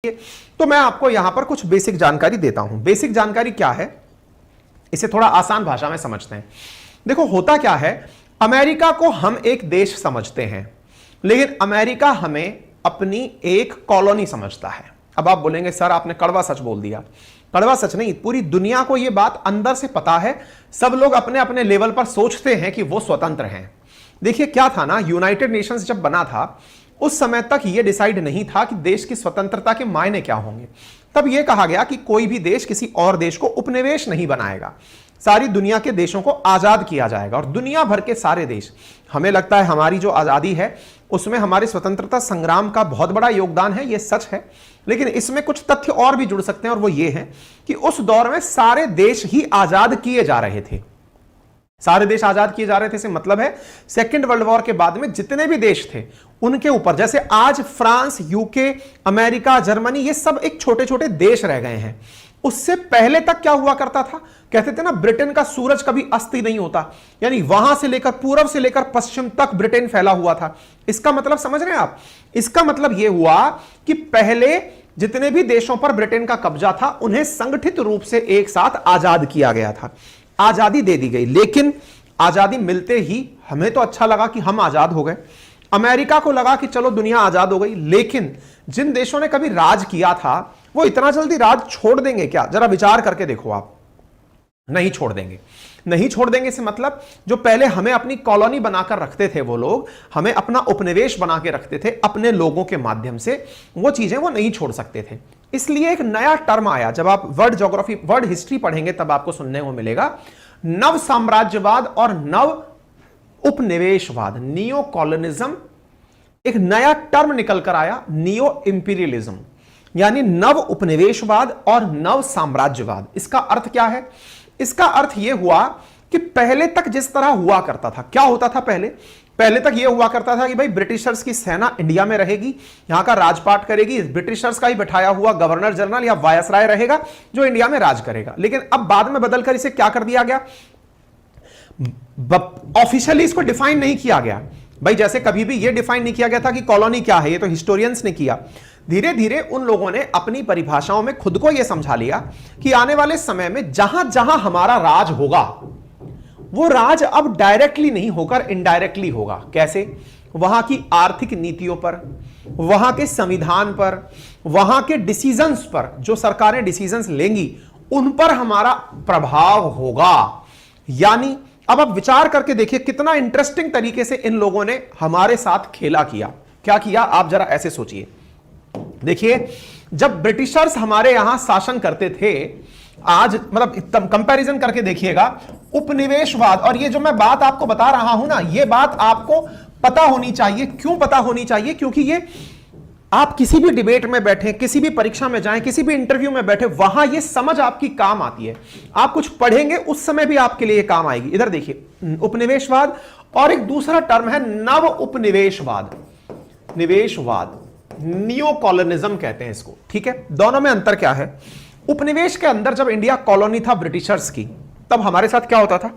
तो मैं आपको यहां पर कुछ बेसिक जानकारी देता हूं। बेसिक जानकारी क्या है, इसे थोड़ा आसान भाषा में समझते हैं। देखो होता क्या है, अमेरिका को हम एक देश समझते हैं, लेकिन अमेरिका हमें अपनी एक कॉलोनी समझता है। अब आप बोलेंगे सर आपने कड़वा सच बोल दिया। कड़वा सच नहीं, पूरी दुनिया को यह बात अंदर से पता है। सब लोग अपने अपने लेवल पर सोचते हैं कि वो स्वतंत्र हैं। देखिए क्या था ना, यूनाइटेड नेशंस जब बना था उस समय तक यह डिसाइड नहीं था कि देश की स्वतंत्रता के मायने क्या होंगे। तब यह कहा गया कि कोई भी देश किसी और देश को उपनिवेश नहीं बनाएगा, सारी दुनिया के देशों को आजाद किया जाएगा। और दुनिया भर के सारे देश, हमें लगता है हमारी जो आजादी है उसमें हमारे स्वतंत्रता संग्राम का बहुत बड़ा योगदान है, यह सच है। लेकिन इसमें कुछ तथ्य और भी जुड़ सकते हैं, और वो ये है कि उस दौर में सारे देश ही आजाद किए जा रहे थे। सारे देश आजाद किए जा रहे थे से मतलब है सेकेंड वर्ल्ड वॉर के बाद में जितने भी देश थे उनके ऊपर, जैसे आज फ्रांस, यूके, अमेरिका, जर्मनी, ये सब एक छोटे छोटे देश रह गए हैं। उससे पहले तक क्या हुआ करता था, कहते थे ना ब्रिटेन का सूरज कभी अस्त ही नहीं होता, यानी वहां से लेकर पूर्व से लेकर पश्चिम तक ब्रिटेन फैला हुआ था। इसका मतलब समझ रहे हैं आप, इसका मतलब यह हुआ कि पहले जितने भी देशों पर ब्रिटेन का कब्जा था उन्हें संगठित रूप से एक साथ आजाद किया गया था, आजादी दे दी गई। लेकिन आजादी मिलते ही हमें तो अच्छा लगा कि हम आजाद हो गए, अमेरिका को लगा कि चलो दुनिया आजाद हो गई। लेकिन जिन देशों ने कभी राज किया था वो इतना जल्दी राज छोड़ देंगे क्या? जरा विचार करके देखो आप, नहीं छोड़ देंगे। नहीं छोड़ देंगे से मतलब जो पहले हमें अपनी कॉलोनी बनाकर रखते थे वो लोग, हमें अपना उपनिवेश बना के रखते थे अपने लोगों के माध्यम से, वो चीजें वो नहीं छोड़ सकते थे। इसलिए एक नया टर्म आया, जब आप वर्ल्ड ज्योग्राफी, वर्ल्ड हिस्ट्री पढ़ेंगे तब आपको सुनने को मिलेगा, नव साम्राज्यवाद और नव उपनिवेशवाद, नियो कॉलोनिज्म। एक नया टर्म निकल कर आया, नियो इंपीरियलिज्म, यानी नव उपनिवेशवाद और नव साम्राज्यवाद। इसका अर्थ क्या है? इसका अर्थ यह हुआ कि पहले तक जिस तरह हुआ करता था, क्या होता था पहले तक यह हुआ करता था कि भाई ब्रिटिशर्स की सेना इंडिया में रहेगी, यहां का राजपाट करेगी, ब्रिटिशर्स का ही बैठाया हुआ गवर्नर जनरल या वायसराय रहेगा जो इंडिया में राज करेगा। लेकिन अब बाद में बदलकर इसे क्या कर दिया गया, ऑफिशियली इसको डिफाइन नहीं किया गया। भाई जैसे कभी भी यह डिफाइन नहीं किया गया था कि कॉलोनी क्या है, ये तो हिस्टोरियंस ने किया। धीरे धीरे उन लोगों ने अपनी परिभाषाओं में खुद को यह समझा लिया कि आने वाले समय में जहां जहां हमारा राज होगा वो राज अब डायरेक्टली नहीं होकर इनडायरेक्टली होगा। कैसे? वहां की आर्थिक नीतियों पर, वहां के संविधान पर, वहां के डिसीजंस पर, जो सरकारें डिसीजंस लेंगी उन पर हमारा प्रभाव होगा। यानी अब आप विचार करके देखिए कितना इंटरेस्टिंग तरीके से इन लोगों ने हमारे साथ खेला किया। क्या किया आप जरा ऐसे सोचिए। देखिए जब ब्रिटिशर्स हमारे यहां शासन करते थे, आज मतलब कंपैरिजन करके देखिएगा, उपनिवेशवाद, और ये जो मैं बात आपको बता रहा हूं ना, ये बात आपको पता होनी चाहिए। क्यों पता होनी चाहिए? क्योंकि ये आप किसी भी डिबेट में बैठे, किसी भी परीक्षा में जाएं, किसी भी इंटरव्यू में बैठे, वहां ये समझ आपकी काम आती है। आप कुछ पढ़ेंगे उस समय भी आपके लिए काम आएगी। इधर देखिए, उपनिवेशवाद और एक दूसरा टर्म है नव उपनिवेशवाद, निवेशवाद, नियो कॉलोनिज्म कहते हैं इसको। ठीक है, दोनों में अंतर क्या है? उपनिवेश के अंदर जब इंडिया कॉलोनी था ब्रिटिशर्स की, तब हमारे साथ क्या होता था,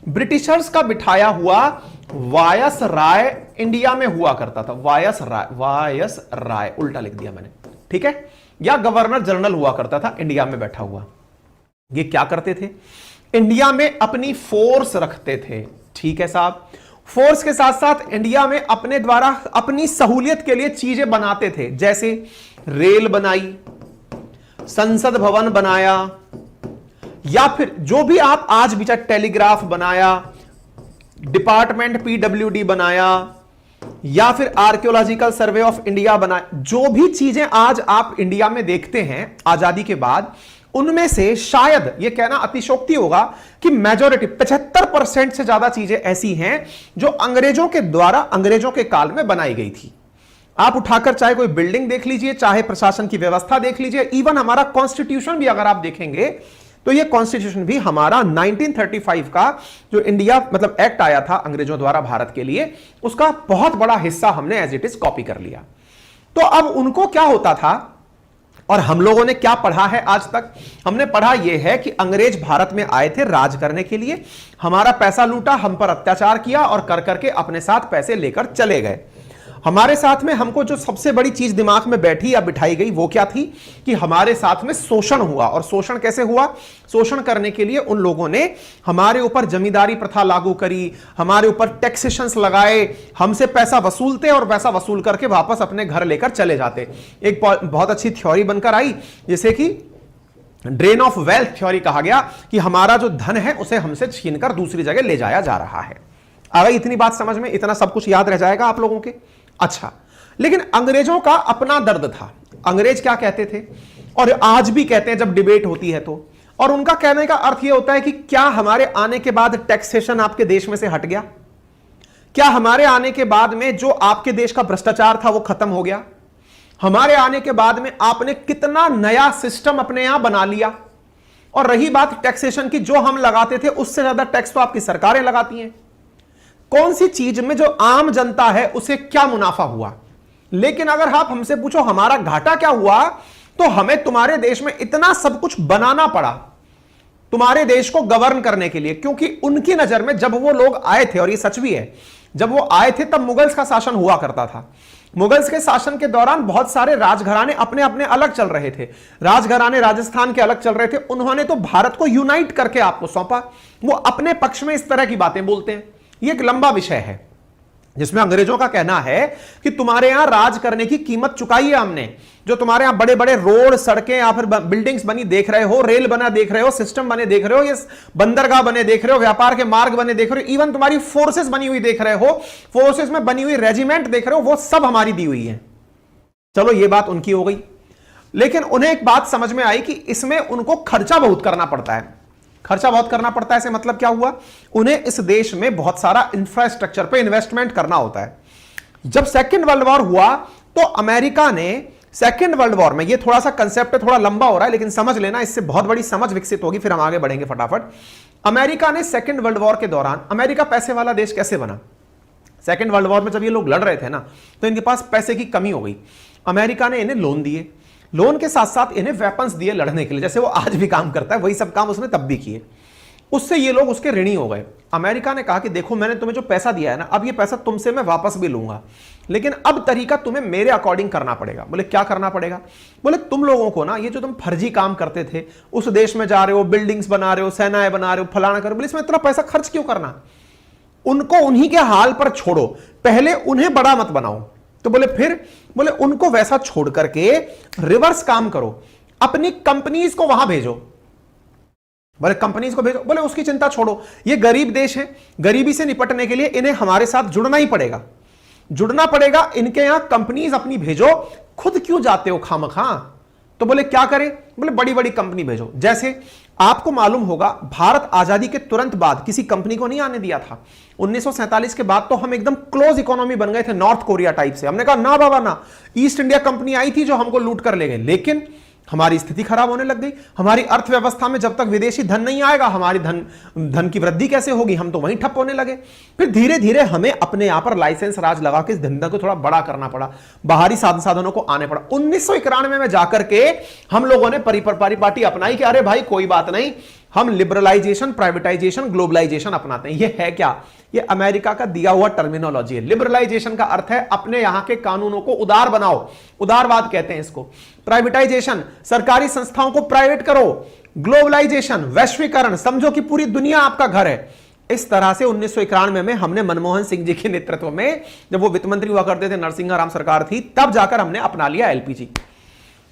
ब्रिटिशर्स का बिठाया हुआ वायसराय इंडिया में हुआ करता था। वायसराय उल्टा लिख दिया मैंने, ठीक है, या गवर्नर जनरल हुआ करता था इंडिया में बैठा हुआ। ये क्या करते थे? इंडिया में अपनी फोर्स रखते थे। ठीक है साहब, फोर्स के साथ साथ इंडिया में अपने द्वारा अपनी सहूलियत के लिए चीजें बनाते थे, जैसे रेल बनाई, संसद भवन बनाया, या फिर जो भी आप आज भी चाहे टेलीग्राफ बनाया, डिपार्टमेंट पीडब्ल्यूडी बनाया, या फिर आर्कियोलॉजिकल सर्वे ऑफ इंडिया बनाया। जो भी चीजें आज आप इंडिया में देखते हैं आजादी के बाद, उनमें से शायद यह कहना अतिशोक्ति होगा कि मेजॉरिटी 75% से ज्यादा चीजें ऐसी हैं जो अंग्रेजों के द्वारा, अंग्रेजों के काल में बनाई गई थी। आप उठाकर चाहे कोई बिल्डिंग देख लीजिए, चाहे प्रशासन की व्यवस्था देख लीजिए, इवन हमारा कॉन्स्टिट्यूशन भी अगर आप देखेंगे तो यह कॉन्स्टिट्यूशन भी हमारा 1935 का जो इंडिया मतलब एक्ट आया था अंग्रेजों द्वारा भारत के लिए, उसका बहुत बड़ा हिस्सा हमने एज इट इज कॉपी कर लिया। तो अब उनको क्या होता था, और हम लोगों ने क्या पढ़ा है आज तक? हमने पढ़ा यह है कि अंग्रेज भारत में आए थे राज करने के लिए, हमारा पैसा लूटा, हम पर अत्याचार किया और कर करके अपने साथ पैसे लेकर चले गए। हमारे साथ में हमको जो सबसे बड़ी चीज दिमाग में बैठी या बिठाई गई वो क्या थी कि हमारे साथ में शोषण हुआ। और शोषण कैसे हुआ? शोषण करने के लिए उन लोगों ने हमारे ऊपर जमींदारी प्रथा लागू करी, हमारे ऊपर टैक्सेशंस लगाए, हमसे पैसा वसूलते और पैसा वसूल करके वापस अपने घर लेकर चले जाते। एक बहुत अच्छी थ्योरी बनकर आई जिसे कि ड्रेन ऑफ वेल्थ थ्योरी कहा गया, कि हमारा जो धन है उसे हमसे छीनकर दूसरी जगह ले जाया जा रहा है। आ गई इतनी बात समझ में? इतना सब कुछ याद रह जाएगा आप लोगों के? अच्छा, लेकिन अंग्रेजों का अपना दर्द था। अंग्रेज क्या कहते थे और आज भी कहते हैं जब डिबेट होती है तो, और उनका कहने का अर्थ यह होता है कि क्या हमारे आने के बाद टैक्सेशन आपके देश में से हट गया? क्या हमारे आने के बाद में जो आपके देश का भ्रष्टाचार था वो खत्म हो गया? हमारे आने के बाद में आपने कितना नया सिस्टम अपने यहां बना लिया? और रही बात टैक्सेशन की, जो हम लगाते थे उससे ज्यादा टैक्स तो आपकी सरकारें लगाती हैं। कौन सी चीज में जो आम जनता है उसे क्या मुनाफा हुआ? लेकिन अगर आप हमसे पूछो हमारा घाटा क्या हुआ, तो हमें तुम्हारे देश में इतना सब कुछ बनाना पड़ा तुम्हारे देश को गवर्न करने के लिए, क्योंकि उनकी नजर में जब वो लोग आए थे, और ये सच भी है, जब वो आए थे तब मुगल्स का शासन हुआ करता था। मुगल्स के शासन के दौरान बहुत सारे राजघराने अपने अपने अलग चल रहे थे। राजघराने राजस्थान के अलग चल रहे थे, उन्होंने तो भारत को यूनाइट करके आपको सौंपा। वो अपने पक्ष में इस तरह की बातें बोलते हैं। ये एक लंबा विषय है जिसमें अंग्रेजों का कहना है कि तुम्हारे यहां राज करने की कीमत चुकाई है हमने। जो तुम्हारे यहां बड़े बड़े रोड, सड़कें या फिर बिल्डिंग्स बनी देख रहे हो, रेल बना देख रहे हो, सिस्टम बने देख रहे हो, ये बंदरगाह बने देख रहे हो, व्यापार के मार्ग बने देख रहे हो, इवन तुम्हारी फोर्सेस बनी हुई देख रहे हो, फोर्सेस में बनी हुई रेजिमेंट देख रहे हो, वो सब हमारी दी हुई है। चलो ये बात उनकी हो गई, लेकिन उन्हें एक बात समझ में आई कि इसमें उनको खर्चा बहुत करना पड़ता है। खर्चा बहुत करना पड़ता है से मतलब क्या हुआ? उन्हें इस देश में बहुत सारा इंफ्रास्ट्रक्चर पे इन्वेस्टमेंट करना होता है। जब सेकेंड वर्ल्ड वॉर हुआ तो अमेरिका ने सेकेंड वर्ल्ड वॉर में, ये थोड़ा सा कंसेप्ट थोड़ा लंबा हो रहा है लेकिन समझ लेना, इससे बहुत बड़ी समझ विकसित होगी, फिर हम आगे बढ़ेंगे फटाफट। अमेरिका ने सेकेंड वर्ल्ड वॉर के दौरान, अमेरिका पैसे वाला देश कैसे बना? सेकेंड वर्ल्ड वॉर में जब ये लोग लड़ रहे थे ना, तो इनके पास पैसे की कमी हो गई। अमेरिका ने इन्हें लोन दिए, लोन के साथ साथ इन्हें वेपन्स दिए लड़ने के लिए, जैसे वो आज भी काम करता है वही सब काम उसने तब भी किए। उससे ये लोग उसके ऋणी हो गए। अमेरिका ने कहा कि देखो मैंने तुम्हें जो पैसा दिया है ना, अब ये पैसा तुमसे मैं वापस भी लूंगा, लेकिन अब तरीका तुम्हें मेरे अकॉर्डिंग करना पड़ेगा। बोले क्या करना पड़ेगा? बोले तुम लोगों को ना, ये जो तुम फर्जी काम करते थे, उस देश में जा रहे हो, बिल्डिंग्स बना रहे हो, सेनाएं बना रहे हो, फलाना कर, बोले इसमें इतना पैसा खर्च क्यों करना? उनको उन्हीं के हाल पर छोड़ो, पहले उन्हें बड़ा मत बनाओ। तो बोले फिर? बोले उनको वैसा छोड़ करके रिवर्स काम करो, अपनी कंपनीज को वहां भेजो। बोले कंपनीज को भेजो? बोले उसकी चिंता छोड़ो, ये गरीब देश है, गरीबी से निपटने के लिए इन्हें हमारे साथ जुड़ना ही पड़ेगा, जुड़ना पड़ेगा। इनके यहां कंपनीज अपनी भेजो, खुद क्यों जाते हो खामखा? तो बोले क्या करें? बोले बड़ी बड़ी कंपनी भेजो। जैसे आपको मालूम होगा, भारत आजादी के तुरंत बाद किसी कंपनी को नहीं आने दिया था। 1947 के बाद तो हम एकदम क्लोज इकोनॉमी बन गए थे, नॉर्थ कोरिया टाइप से। हमने कहा ना बाबा ना, ईस्ट इंडिया कंपनी आई थी जो हमको लूट कर ले गए, लेकिन हमारी स्थिति खराब होने लग गई। हमारी अर्थव्यवस्था में जब तक विदेशी धन नहीं आएगा, हमारी धन की वृद्धि कैसे होगी? हम तो वहीं ठप होने लगे। फिर धीरे धीरे हमें अपने यहां पर लाइसेंस राज लगा के इस धंधा को थोड़ा बड़ा करना पड़ा, बाहरी साधनों को आने पड़ा। 1991 में जाकर के हम लोगों ने परिपाटी अपनाई कि अरे भाई कोई बात नहीं, हम लिबरलाइजेशन, प्राइवेटाइजेशन, ग्लोबलाइजेशन अपनाते हैं। ये है क्या? ये अमेरिका का दिया हुआ टर्मिनोलॉजी है। लिबरलाइजेशन का अर्थ है अपने यहां के कानूनों को उदार बनाओ, उदारवाद कहते हैं इसको। प्राइवेटाइजेशन, सरकारी संस्थाओं को प्राइवेट करो। ग्लोबलाइजेशन, वैश्वीकरण, समझो कि पूरी दुनिया आपका घर है। इस तरह से 1991 में हमने मनमोहन सिंह जी के नेतृत्व में, जब वो वित्त मंत्री हुआ करते थे, नरसिंह राम सरकार थी, तब जाकर हमने अपना लिया एलपीजी।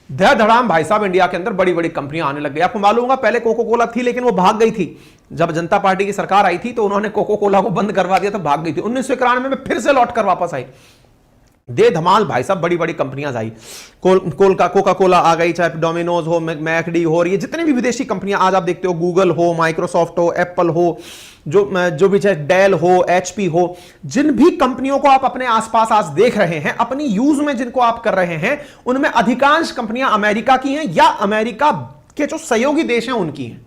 धड़ाम भाई साहब, इंडिया के अंदर बड़ी बड़ी कंपनियां आने लग गई। आपको मालूम होगा पहले कोको कोला थी, लेकिन वो भाग गई थी। जब जनता पार्टी की सरकार आई थी तो उन्होंने कोको कोला को बंद करवा दिया, तो भाग गई थी। 1991 में फिर से लौट कर वापस आई, दे धमाल भाई साहब, बड़ी बड़ी कंपनियां आई। कोका कोला आ गई, चाहे डोमिनोज हो, मैकडी हो, और ये जितने भी विदेशी कंपनियां आज आप देखते हो, गूगल हो, माइक्रोसॉफ्ट हो, एप्पल हो, जो भी चाहे डेल हो, एचपी हो, जिन भी कंपनियों को आप अपने आसपास आज देख रहे हैं, अपनी यूज में जिनको आप कर रहे हैं, उनमें अधिकांश कंपनियां अमेरिका की हैं या अमेरिका के जो सहयोगी देश हैं उनकी हैं।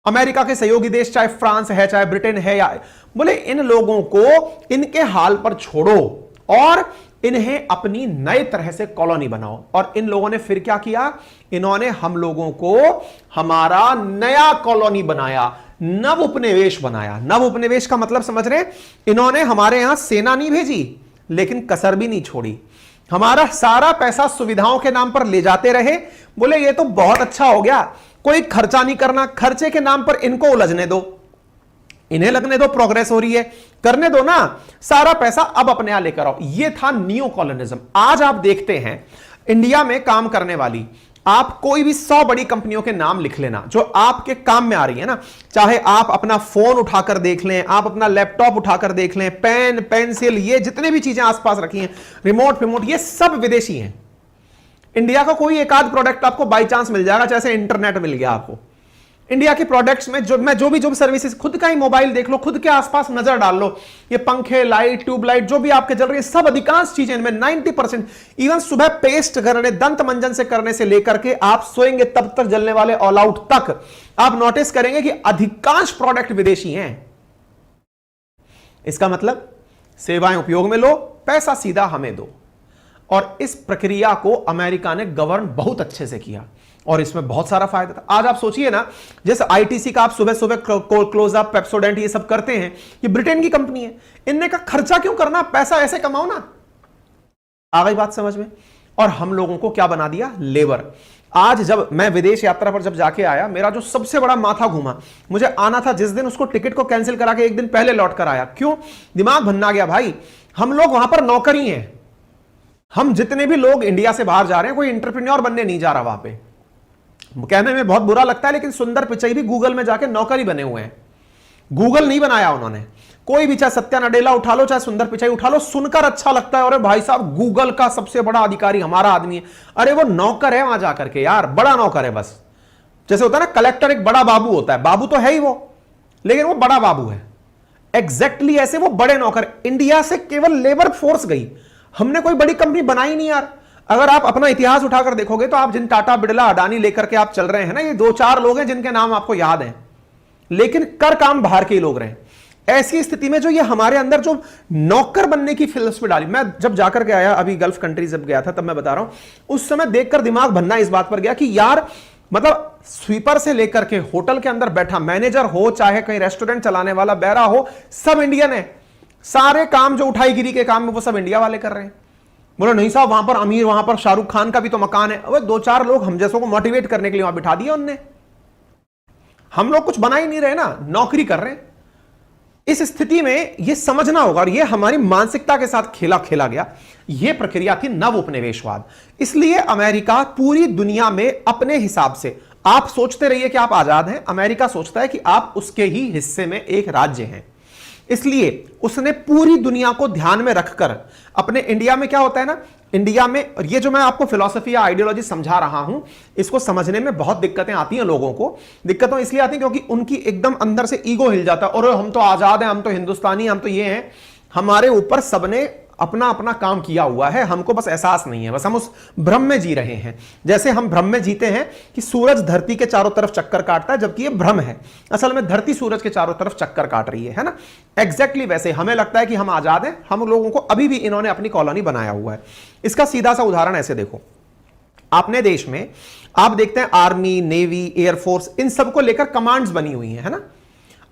अमेरिका के सहयोगी देश चाहे फ्रांस है, चाहे ब्रिटेन है, या बोले इन लोगों को इनके हाल पर छोड़ो और इन्हें अपनी नए तरह से कॉलोनी बनाओ। और इन लोगों ने फिर क्या किया? इन्होंने हम लोगों को हमारा नया कॉलोनी बनाया, नव उपनिवेश बनाया। नव उपनिवेश का मतलब समझ रहे? इन्होंने हमारे यहां सेना नहीं भेजी, लेकिन कसर भी नहीं छोड़ी। हमारा सारा पैसा सुविधाओं के नाम पर ले जाते रहे, बोले ये तो बहुत अच्छा हो गया, कोई खर्चा नहीं करना, खर्चे के नाम पर इनको उलझने दो, इन्हें लगने दो प्रोग्रेस हो रही है, करने दो ना, सारा पैसा अब अपने यहां लेकर आओ। ये था नियो कॉलोनिज्म। आज आप देखते हैं इंडिया में काम करने वाली, आप कोई भी 100 बड़ी कंपनियों के नाम लिख लेना जो आपके काम में आ रही है ना, चाहे आप अपना फोन उठाकर देख लें, आप अपना लैपटॉप उठाकर देख लें, पेन पेंसिल, ये जितने भी चीजें आसपास रखी हैं, रिमोट, ये सब विदेशी हैं। इंडिया का कोई एक आध प्रोडक्ट आपको बाई चांस मिल जाएगा, जैसे इंटरनेट मिल गया आपको। इंडिया के प्रोडक्ट्स में जो भी सर्विसेज, खुद का ही मोबाइल देख लो, खुद के आसपास नजर डाल लो, ये पंखे, लाइट, ट्यूबलाइट जो भी आपके जल रही है, सब अधिकांश चीजें इनमें 90%, इवन सुबह पेस्ट करने, दंत मंजन से करने से लेकर के आप सोएंगे तब तक जलने वाले ऑल आउट तक, आप नोटिस करेंगे कि अधिकांश प्रोडक्ट विदेशी हैं। इसका मतलब सेवाएं उपयोग में लो, पैसा सीधा हमें दो। और इस प्रक्रिया को अमेरिका ने गवर्न बहुत अच्छे से किया और इसमें बहुत सारा फायदा था। आज आप सोचिए ना, जैसे आईटीसी का आप सुबह सुबह क्लोजअप, पेप्सोडेंट ये सब करते हैं, ये ब्रिटेन की कंपनी है, इनने का खर्चा क्यों करना, पैसा ऐसे कमाओ ना। आ गई बात समझ में। और हम लोगों को क्या बना दिया, लेबर। आज जब मैं विदेश यात्रा पर जब जाके आया, मेरा जो सबसे बड़ा माथा घूमा, मुझे आना था जिस दिन, उसको टिकट को कैंसिल करा के एक दिन पहले लौट कर आया। क्यों, दिमाग भन्ना गया भाई, हम लोग वहां पर नौकरी हैं। हम जितने भी लोग इंडिया से बाहर जा रहे हैं, कोई एंटरप्रेन्योर बनने नहीं जा रहा वहां पे। कहने में बहुत बुरा लगता है, लेकिन सुंदर पिचाई भी गूगल में जाके नौकरी बने हुए हैं। गूगल नहीं बनाया उन्होंने, कोई भी, चाहे सत्या नडेला उठा लो, चाहे सुंदर पिचाई उठा लो, सुनकर अच्छा लगता है, अरे भाई साहब गूगल का सबसे बड़ा अधिकारी हमारा आदमी है। अरे वो नौकर है वहां जाकर के यार, बड़ा नौकर है बस। जैसे होता है ना कलेक्टर एक बड़ा बाबू होता है, बाबू तो है ही वो, लेकिन वो बड़ा बाबू है। एग्जैक्टली ऐसे वो बड़े नौकर। इंडिया से केवल लेबर फोर्स गई, हमने कोई बड़ी कंपनी बनाई नहीं यार। अगर आप अपना इतिहास उठाकर देखोगे तो आप जिन टाटा, बिरला, अडानी लेकर के आप चल रहे हैं ना, ये 2-4 लोग हैं जिनके नाम आपको याद हैं, लेकिन कर काम बाहर के ही लोग रहे। ऐसी स्थिति में जो ये हमारे अंदर जो नौकर बनने की फिलसफी डाली, मैं जब जाकर के आया, अभी गल्फ कंट्रीज जब गया था, तब मैं बता रहा हूं, उस समय देखकर दिमाग भन्ना इस बात पर गया कि यार, मतलब स्वीपर से लेकर के होटल के अंदर बैठा मैनेजर हो, चाहे कहीं रेस्टोरेंट चलाने वाला बैरा हो, सब इंडियन है। सारे काम जो उठाईगिरी के काम में वो सब इंडिया वाले कर रहे हैं। बोलो नहीं साहब, वहां पर अमीर, वहां पर शाहरुख खान का भी तो मकान है। अब 2-4 लोग हम जैसों को मोटिवेट करने के लिए वहां बिठा दिया उनने। हम लोग कुछ बना ही नहीं रहे ना, नौकरी कर रहे हैं। इस स्थिति में यह समझना होगा, और यह हमारी मानसिकता के साथ खेला गया। यह प्रक्रिया थी नव उपनिवेशवाद। इसलिए अमेरिका पूरी दुनिया में अपने हिसाब से, आप सोचते रहिए कि आप आजाद हैं, अमेरिका सोचता है कि आप उसके ही हिस्से में एक राज्य हैं। इसलिए उसने पूरी दुनिया को ध्यान में रखकर, अपने इंडिया में क्या होता है ना, इंडिया में, और ये जो मैं आपको फिलॉसफी या आइडियोलॉजी समझा रहा हूं, इसको समझने में बहुत दिक्कतें आती हैं लोगों को। दिक्कतें इसलिए आती हैं क्योंकि उनकी एकदम अंदर से ईगो हिल जाता है, और हम तो आजाद हैं, हम तो हिंदुस्तानी, हम तो ये हैं। हमारे ऊपर सबने अपना अपना काम किया हुआ है, हमको बस एहसास नहीं है, बस हम उस भ्रम में जी रहे हैं। जैसे हम भ्रम में जीते हैं कि सूरज धरती के चारों तरफ चक्कर काटता है, जबकि ये भ्रम है, असल में धरती सूरज के चारों तरफ चक्कर काट रही है ना। एग्जैक्टली वैसे हमें लगता है कि हम आजाद हैं, हम लोगों को अभी भी इन्होंने अपनी कॉलोनी बनाया हुआ है। इसका सीधा सा उदाहरण ऐसे देखो, अपने देश में आप देखते हैं आर्मी, नेवी, एयरफोर्स, इन सबको लेकर कमांड्स बनी हुई है ना।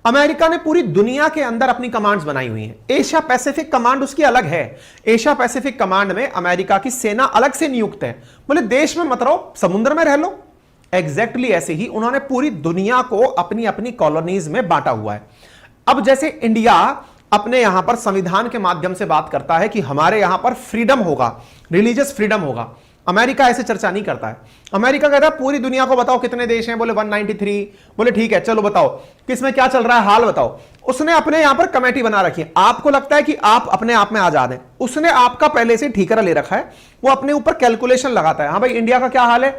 अमेरिका ने पूरी दुनिया के अंदर अपनी कमांड्स बनाई हुई हैं। एशिया पैसिफिक कमांड उसकी अलग है। एशिया पैसिफिक कमांड में अमेरिका की सेना अलग से नियुक्त है। बोले देश में मत रहो, समुद्र में रह लो। एग्जैक्टली ऐसे ही उन्होंने पूरी दुनिया को अपनी अपनी कॉलोनीज में बांटा हुआ है। अब जैसे इंडिया अपने यहां पर संविधान के माध्यम से बात करता है कि हमारे यहां पर फ्रीडम होगा, रिलीजियस फ्रीडम होगा, अमेरिका ऐसे चर्चा नहीं करता है। अमेरिका कहता है पूरी दुनिया को बताओ कितने देश हैं, बोले 193, बोले ठीक है चलो बताओ किसमें क्या चल रहा है, हाल बताओ। उसने अपने यहां पर कमेटी बना रखी है। आपको लगता है कि आप अपने आप में आजाद हैं, उसने आपका पहले से ठीकरा ले रखा है, वो अपने ऊपर कैलकुलेशन लगाता है। हाँ भाई इंडिया का क्या हाल है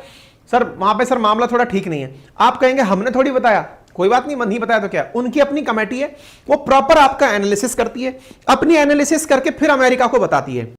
सर, वहां पे सर मामला थोड़ा ठीक नहीं है। आप कहेंगे हमने थोड़ी बताया, कोई बात नहीं, नहीं बताया तो क्या, उनकी अपनी कमेटी है, वो प्रॉपर आपका एनालिसिस करती है, अपनी एनालिसिस करके फिर अमेरिका को बताती है।